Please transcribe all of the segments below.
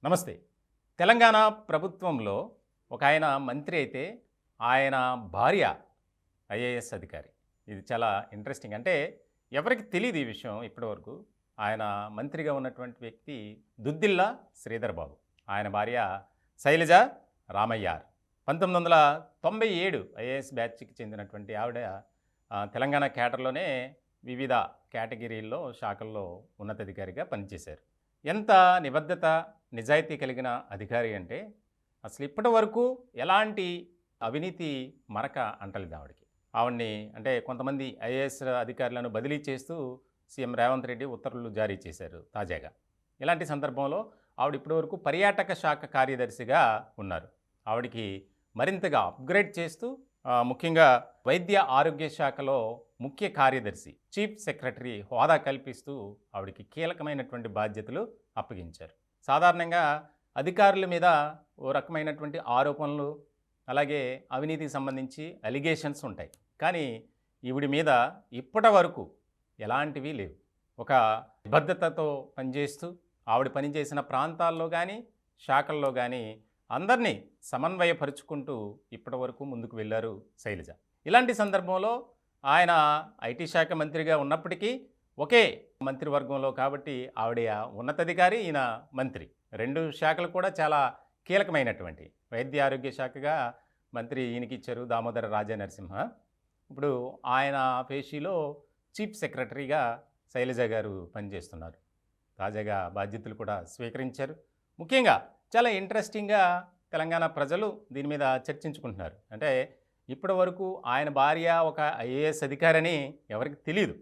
నమస్తే. తెలంగాణ ప్రభుత్వంలో ఒకాయన మంత్రి అయితే, ఆయన భార్య ఐఏఎస్ అధికారి. ఇది చాలా ఇంట్రెస్టింగ్. అంటే ఎవరికీ తెలీదు ఈ విషయం ఇప్పటివరకు. ఆయన మంత్రిగా ఉన్నటువంటి వ్యక్తి దుద్దిల్ల శ్రీధర్ బాబు. ఆయన భార్య శైలజ రామయ్యార్. 1997 ఐఏఎస్ బ్యాచ్‌కి చెందినటువంటి ఆవిడ తెలంగాణ క్యాడర్‌లోనే వివిధ కేటగిరీల్లో, శాఖల్లో ఉన్నతాధికారిగా పనిచేశారు. ఎంత నిబద్ధత, నిజాయితీ కలిగిన అధికారి అంటే, అసలు ఇప్పటి వరకు ఎలాంటి అవినీతి మరక అంటలేదు ఆవిడకి. ఆవిడని అంటే కొంతమంది ఐఏఎస్ అధికారులను బదిలీ చేస్తూ సీఎం రేవంత్ రెడ్డి ఉత్తర్వులు జారీ చేశారు తాజాగా. ఇలాంటి సందర్భంలో ఆవిడ ఇప్పటివరకు పర్యాటక శాఖ కార్యదర్శిగా ఉన్నారు. ఆవిడకి మరింతగా అప్‌గ్రేడ్ చేస్తూ ముఖ్యంగా వైద్య ఆరోగ్య శాఖలో ముఖ్య కార్యదర్శి, చీఫ్ సెక్రటరీ హోదా కల్పిస్తూ ఆవిడకి కీలకమైనటువంటి బాధ్యతలు అప్పగించారు. సాధారణంగా అధికారుల మీద ఓ రకమైనటువంటి ఆరోపణలు, అలాగే అవినీతికి సంబంధించి అలిగేషన్స్ ఉంటాయి. కానీ ఈవిడి మీద ఇప్పటి వరకు ఎలాంటివి లేవు. ఒక నిబద్ధతతో పనిచేస్తూ ఆవిడ పనిచేసిన ప్రాంతాల్లో కానీ, శాఖల్లో కానీ అందరినీ సమన్వయపరుచుకుంటూ ఇప్పటివరకు ముందుకు వెళ్ళారు శైలజ. ఇలాంటి సందర్భంలో ఆయన ఐటీ శాఖ మంత్రిగా ఉన్నప్పటికీ ఒకే మంత్రివర్గంలో కాబట్టి ఆవిడ ఉన్నతాధికారి, ఈయన మంత్రి. 2 శాఖలు కూడా చాలా కీలకమైనటువంటి వైద్య ఆరోగ్య శాఖగా మంత్రి ఈయనకిచ్చారు దామోదర రాజనరసింహ. ఇప్పుడు ఆయన పేషీలో చీఫ్ సెక్రటరీగా శైలజ గారు పనిచేస్తున్నారు. తాజాగా బాధ్యతలు కూడా స్వీకరించారు. ముఖ్యంగా చాలా ఇంట్రెస్టింగ్‌గా తెలంగాణ ప్రజలు దీని మీద చర్చించుకుంటున్నారు. అంటే ఇప్పటి వరకు ఆయన భార్య ఒక ఐఏఎస్ అధికారని ఎవరికీ తెలీదు.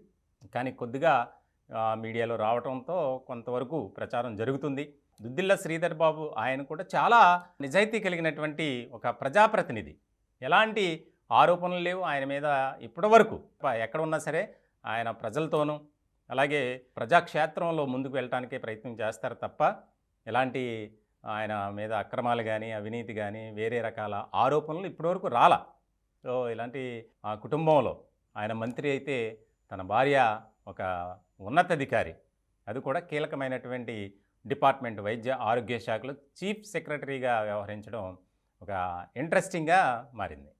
కానీ కొద్దిగా మీడియాలో రావటంతో కొంతవరకు ప్రచారం జరుగుతుంది. దుద్దిల్ల శ్రీధర్ బాబు ఆయన కూడా చాలా నిజాయితీ కలిగినటువంటి ఒక ప్రజాప్రతినిధి. ఎలాంటి ఆరోపణలు లేవు ఆయన మీద ఇప్పటివరకు. ఎక్కడ ఉన్నా సరే ఆయన ప్రజలతోనూ, అలాగే ప్రజాక్షేత్రంలో ముందుకు వెళ్ళటానికే ప్రయత్నం చేస్తారు తప్ప, ఎలాంటి ఆయన మీద అక్రమాలు గానీ, అవినీతి గానీ, వేరే రకాల ఆరోపణలు ఇప్పటివరకు రాలా. సో, ఇలాంటి కుటుంబంలో ఆయన మంత్రి అయితే తన భార్య ఒక ఉన్నతాధికారి. అది కూడా కీలకమైనటువంటి డిపార్ట్మెంట్ వైద్య ఆరోగ్య శాఖలో చీఫ్ సెక్రటరీగా వ్యవహరించడం ఒక ఇంట్రెస్టింగ్‌గా మారింది.